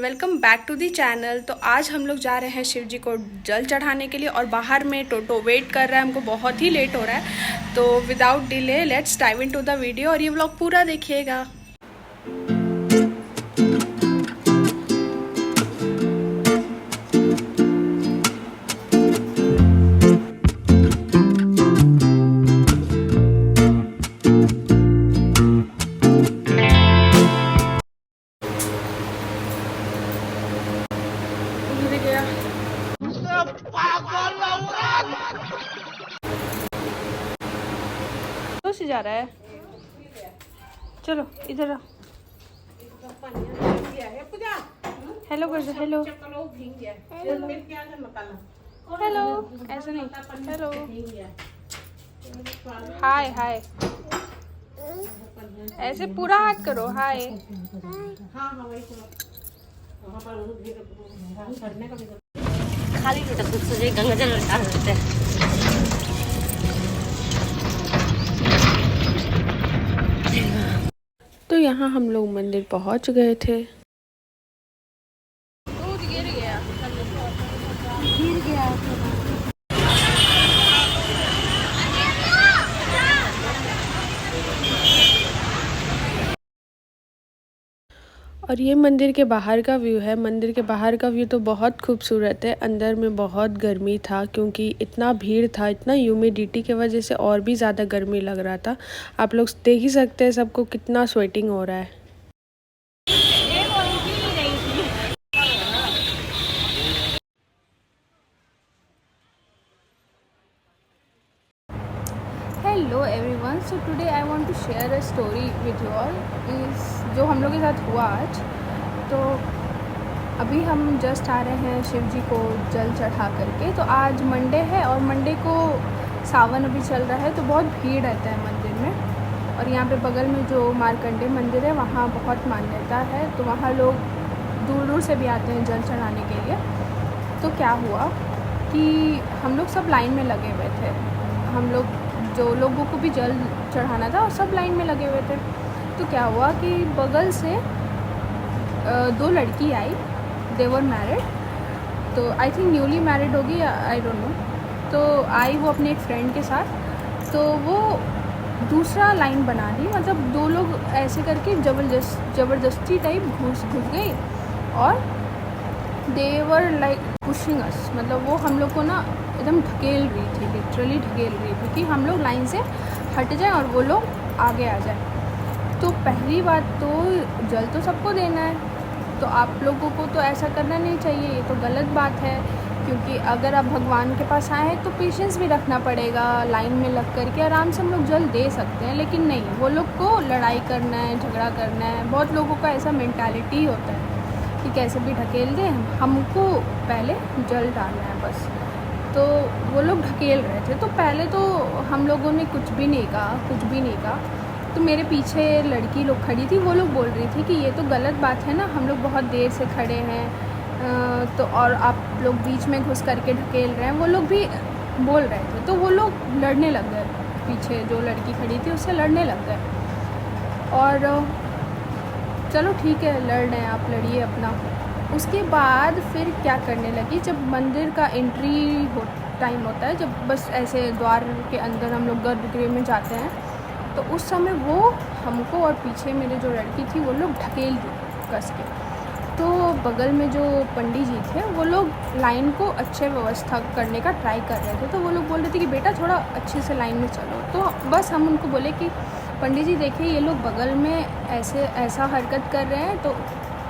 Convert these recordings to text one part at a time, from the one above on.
Welcome back to the channel. तो आज हम लोग जा रहे हैं शिव जी को जल चढ़ाने के लिए और बाहर में टोटो वेट कर रहा है, हमको बहुत ही लेट हो रहा है। तो without delay let's dive into the video और ये व्लॉग पूरा देखिएगा। से जा रहा है, चलो इधर आओ। हेलो कर दो, हेलो हेलो, ऐसे नहीं, हेलो हाय हाय, ऐसे पूरा हाथ करो हाय। खाली गंगा जल डाल देते हैं। तो यहाँ हम लोग मंदिर पहुँच गए थे। दूध गिर गया। और ये मंदिर के बाहर का व्यू है। मंदिर के बाहर का व्यू तो बहुत खूबसूरत है। अंदर में बहुत गर्मी था क्योंकि इतना भीड़ था, इतना ह्यूमिडिटी की वजह से और भी ज़्यादा गर्मी लग रहा था। आप लोग देख ही सकते हैं सबको कितना स्वेटिंग हो रहा है। Hello everyone, so today I want to share a story with you all. इस जो हम लोग के साथ हुआ आज, तो अभी हम जस्ट आ रहे हैं शिव जी को जल चढ़ा करके। तो आज मंडे है और मंडे को सावन अभी चल रहा है तो बहुत भीड़ रहता है मंदिर में। और यहाँ पे बगल में जो मार्कंडे मंदिर है वहाँ बहुत मान्यता है, तो वहाँ लोग दूर दूर से भी आते हैं जल चढ़ाने के लिए। तो क्या हुआ कि हम लोग सब लाइन में लगे हुए थे। हम लोग जो लोगों को भी जल चढ़ाना था और सब लाइन में लगे हुए थे। तो क्या हुआ कि बगल से दो लड़की आई, दे वर मैरिड, तो आई थिंक न्यूली मैरिड होगी, आई डोंट नो। तो आई वो अपने एक फ्रेंड के साथ, तो वो दूसरा लाइन बना दी। मतलब दो लोग ऐसे करके ज़बरदस्ती टाइप घुस गई और दे वर लाइक पुशिंग अस। मतलब वो हम लोग को ना एकदम ढकेल रही थी, लिटरली ढकेल रही थी कि हम लोग लाइन से हट जाएं और वो लोग आगे आ जाएं। तो पहली बात तो जल तो सबको देना है, तो आप लोगों को तो ऐसा करना नहीं चाहिए, ये तो गलत बात है। क्योंकि अगर आप भगवान के पास आए हैं तो पेशेंस भी रखना पड़ेगा। लाइन में लग कर के आराम से हम लोग जल दे सकते हैं, लेकिन नहीं, वो लोग को लड़ाई करना है, झगड़ा करना है। बहुत लोगों का ऐसा मेंटालिटी होता है कि कैसे भी ढकेल दें, हमको पहले जल डालना है बस। तो वो लोग ढकेल रहे थे। तो पहले तो हम लोगों ने कुछ भी नहीं कहा। तो मेरे पीछे लड़की लोग खड़ी थी, वो लोग बोल रही थी कि ये तो गलत बात है ना, हम लोग बहुत देर से खड़े हैं, तो और आप लोग बीच में घुस करके ढकेल रहे हैं। वो लोग भी बोल रहे थे, तो वो लोग लड़ने लग गए। पीछे जो लड़की खड़ी थी उससे लड़ने लग गए। और चलो ठीक है, लड़ रहे हैं, आप लड़िए अपना। उसके बाद फिर क्या करने लगी, जब मंदिर का एंट्री टाइम होता है, जब बस ऐसे द्वार के अंदर हम लोग गर्भगृह में जाते हैं, तो उस समय वो हमको और पीछे मेरे जो लड़की थी वो लोग ढकेल दी कस के। तो बगल में जो पंडित जी थे वो लोग लाइन को अच्छे व्यवस्था करने का ट्राई कर रहे थे। तो वो लोग बोल रहे थे कि बेटा थोड़ा अच्छे से लाइन में चलो। तो बस हम उनको बोले कि पंडित जी देखिए, ये लोग बगल में ऐसा हरकत कर रहे हैं,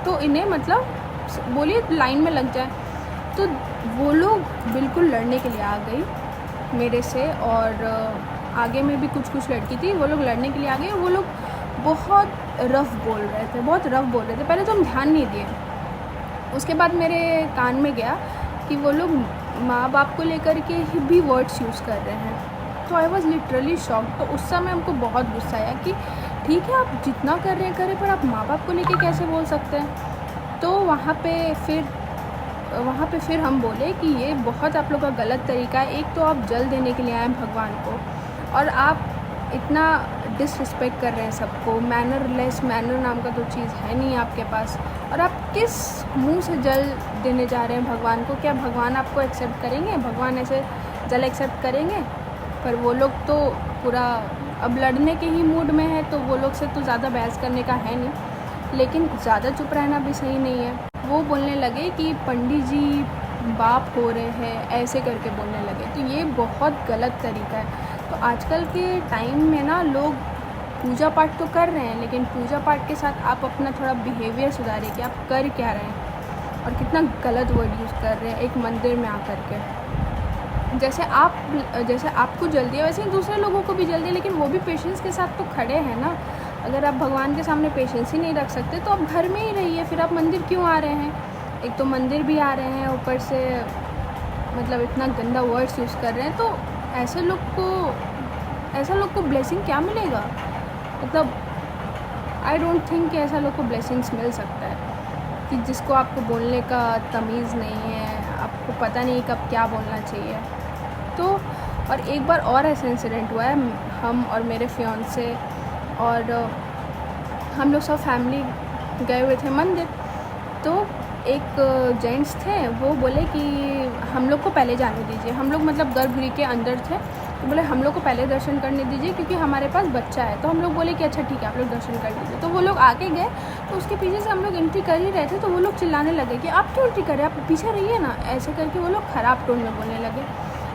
तो इन्हें मतलब बोलिए लाइन में लग जाए। तो वो लोग बिल्कुल लड़ने के लिए आ गई मेरे से, और आगे में भी कुछ लड़की थी, वो लोग लड़ने के लिए आ गए। वो लोग बहुत रफ़ बोल रहे थे। पहले तो हम ध्यान नहीं दिए, उसके बाद मेरे कान में गया कि वो लोग माँ बाप को लेकर के ही भी वर्ड्स यूज़ कर रहे हैं। तो आई वॉज लिटरली शॉक। तो उस समय हमको बहुत गुस्सा आया कि ठीक है, आप जितना कर रहे हैं करें, पर आप माँ बाप को लेकर कैसे बोल सकते हैं। तो वहाँ पे फिर हम बोले कि ये बहुत आप लोग का गलत तरीका है। एक तो आप जल देने के लिए आए हैं भगवान को, और आप इतना डिसरिस्पेक्ट कर रहे हैं सबको, मैनरलेस, मैनर नाम का तो चीज़ है नहीं आपके पास, और आप किस मुंह से जल देने जा रहे हैं भगवान को? क्या भगवान आपको एक्सेप्ट करेंगे? भगवान ऐसे जल एक्सेप्ट करेंगे? पर वो लोग तो पूरा अब लड़ने के ही मूड में है, तो वो लोग से तो ज़्यादा बहस करने का है नहीं, लेकिन ज़्यादा चुप रहना भी सही नहीं है। वो बोलने लगे कि पंडित जी बाप हो रहे हैं, ऐसे करके बोलने लगे, तो ये बहुत गलत तरीका है। तो आजकल के टाइम में ना लोग पूजा पाठ तो कर रहे हैं, लेकिन पूजा पाठ के साथ आप अपना थोड़ा बिहेवियर सुधारिए कि आप कर क्या रहे हैं और कितना गलत वर्ड यूज़ कर रहे हैं एक मंदिर में आकर के। जैसे आपको जल्दी है वैसे ही दूसरे लोगों को भी जल्दी है, लेकिन वो भी पेशेंस के साथ तो खड़े हैं ना। अगर आप भगवान के सामने पेशेंस ही नहीं रख सकते तो आप घर में ही रहिए, फिर आप मंदिर क्यों आ रहे हैं? एक तो मंदिर भी आ रहे हैं, ऊपर से मतलब इतना गंदा वर्ड्स यूज़ कर रहे हैं, तो ऐसे लोग को ब्लेसिंग क्या मिलेगा? मतलब आई डोंट थिंक कि ऐसा लोग को ब्लेसिंग्स मिल सकता है कि जिसको आपको बोलने का तमीज़ नहीं है, आपको पता नहीं कब क्या बोलना चाहिए। तो और एक बार और ऐसा इंसिडेंट हुआ है, हम और मेरे फियांसे और हम लोग सब फैमिली गए हुए थे मंदिर, तो एक जेंट्स थे, वो बोले कि हम लोग को पहले जाने दीजिए। हम लोग मतलब गर्भगृह के अंदर थे, तो बोले हम लोग को पहले दर्शन करने दीजिए क्योंकि हमारे पास बच्चा है। तो हम लोग बोले कि अच्छा ठीक है, आप लोग दर्शन कर लीजिए। तो वो लोग आगे गए, तो उसके पीछे से हम लोग एंट्री कर ही रहे थे, तो वो लोग चिल्लाने लगे कि आप क्यों एंट्री कर रहे हैं, आप पीछे रहिए ना, ऐसे करके वो लोग ख़राब टोन में बोलने लगे।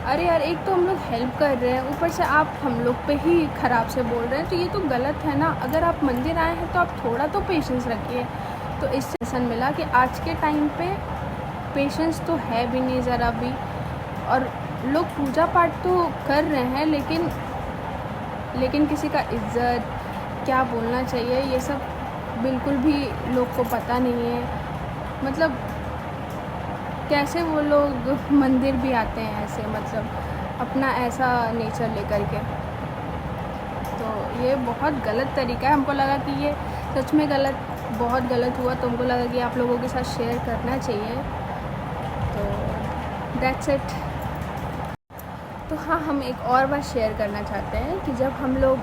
अरे यार, एक तो हम लोग हेल्प कर रहे हैं, ऊपर से आप हम लोग पे ही ख़राब से बोल रहे हैं, तो ये तो गलत है ना। अगर आप मंदिर आए हैं तो आप थोड़ा तो पेशेंस रखिए। तो इससे लेसन मिला कि आज के टाइम पे पेशेंस तो है भी नहीं ज़रा भी, और लोग पूजा पाठ तो कर रहे हैं, लेकिन किसी का इज़्ज़त क्या बोलना चाहिए ये सब बिल्कुल भी लोग को पता नहीं है। मतलब कैसे वो लोग मंदिर भी आते हैं ऐसे, मतलब अपना ऐसा नेचर लेकर के। तो ये बहुत गलत तरीका है। हमको लगा कि ये सच में बहुत गलत हुआ, तो हमको लगा कि आप लोगों के साथ शेयर करना चाहिए। तो दैट्स इट। तो हाँ, हम एक और बात शेयर करना चाहते हैं कि जब हम लोग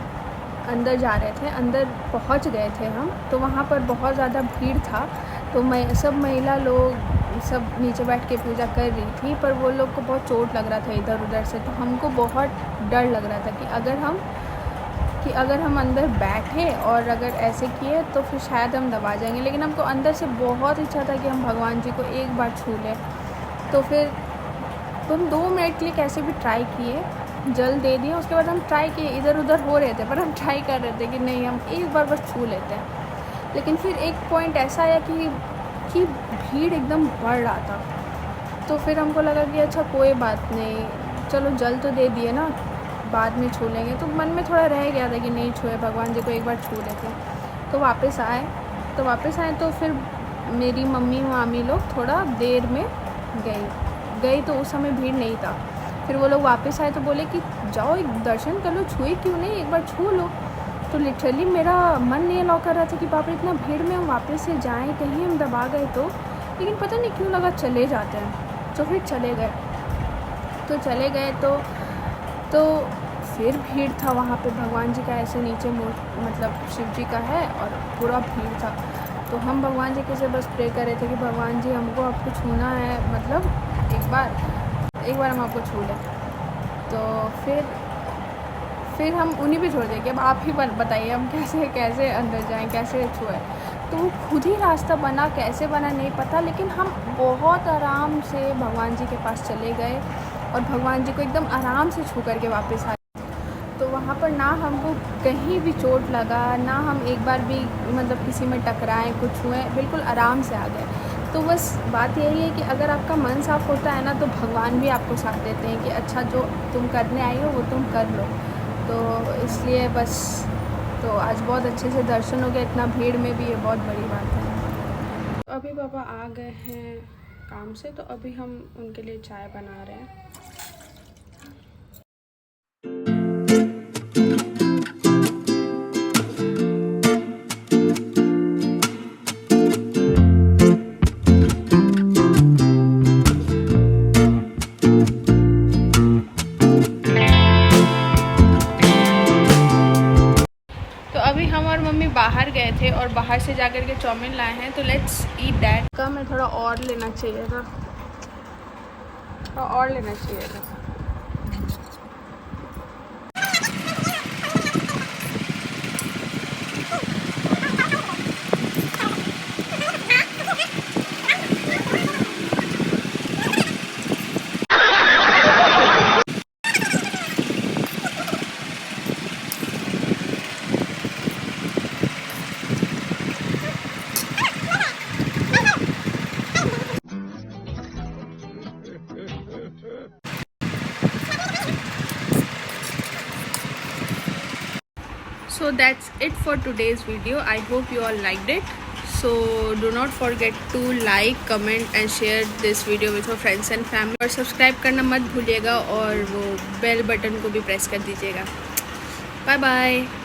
अंदर जा रहे थे, अंदर पहुंच गए थे हम, तो वहाँ पर बहुत ज़्यादा भीड़ था। तो सब महिला लोग सब नीचे बैठ के पूजा कर रही थी, पर वो लोग को बहुत चोट लग रहा था इधर उधर से। तो हमको बहुत डर लग रहा था कि अगर हम अंदर बैठे और अगर ऐसे किए तो फिर शायद हम दबा जाएंगे। लेकिन हमको अंदर से बहुत इच्छा था कि हम भगवान जी को एक बार छू लें। तो फिर हम 2 मिनट के लिए कैसे भी ट्राई किए, जल दे दिए। उसके बाद हम ट्राई किए, इधर उधर हो रहे थे, पर हम ट्राई कर रहे थे कि नहीं, हम एक बार बस छू लेते हैं। लेकिन फिर एक पॉइंट ऐसा आया कि भीड़ एकदम बढ़ रहा था। तो फिर हमको लगा कि अच्छा कोई बात नहीं, चलो जल तो दे दिए ना, बाद में छू लेंगे। तो मन में थोड़ा रह गया था कि नहीं छुए, भगवान जी को एक बार छू लेते हैं। तो वापस आए तो फिर मेरी मम्मी मामी लोग थोड़ा देर में गई, तो उस समय भीड़ नहीं था। फिर वो लोग वापस आए तो बोले कि जाओ एक दर्शन कर लो, छुए क्यों नहीं, एक बार छू लो। तो लिटरली मेरा मन नहीं अलाउ कर रहा था कि बाप रे इतना भीड़ में हम वापस से जाएं, कहीं हम दबा गए तो। लेकिन पता नहीं क्यों लगा चले जाते हैं, तो फिर चले गए तो फिर भीड़ था वहाँ पे। भगवान जी का ऐसे नीचे मतलब शिव जी का है और पूरा भीड़ था। तो हम भगवान जी के से बस प्रे कर रहे थे कि भगवान जी हमको आपको छूना है, मतलब एक बार हम आपको छू लें। तो फिर हम उन्हीं पे छोड़ दें कि अब आप ही बताइए हम कैसे अंदर जाएं, कैसे छुए। तो वो खुद ही रास्ता बना, कैसे बना नहीं पता, लेकिन हम बहुत आराम से भगवान जी के पास चले गए और भगवान जी को एकदम आराम से छू करके वापस आए। तो वहाँ पर ना हमको कहीं भी चोट लगा, ना हम एक बार भी मतलब किसी में टकराएं, कुछ हुए, बिल्कुल आराम से आ गए। तो बस बात यही है कि अगर आपका मन साफ़ होता है ना, तो भगवान भी आपको साथ देते हैं कि अच्छा जो तुम करने आई हो वो तुम कर लो। तो इसलिए बस, तो आज बहुत अच्छे से दर्शन हो गया, इतना भीड़ में भी, ये बहुत बड़ी बात है। तो अभी पापा आ गए हैं काम से, तो अभी हम उनके लिए चाय बना रहे हैं। बाहर से जाकर के चाउमीन लाए हैं, तो लेट्स ईट दैट। का मैं थोड़ा और लेना चाहिए था, थोड़ा और लेना चाहिए था। So that's it for today's video. I hope you all liked it. So do not forget to like, comment and share this video with your friends and family. और सब्सक्राइब करना मत भूलिएगा और वो बेल बटन को भी press कर दीजिएगा। Bye bye.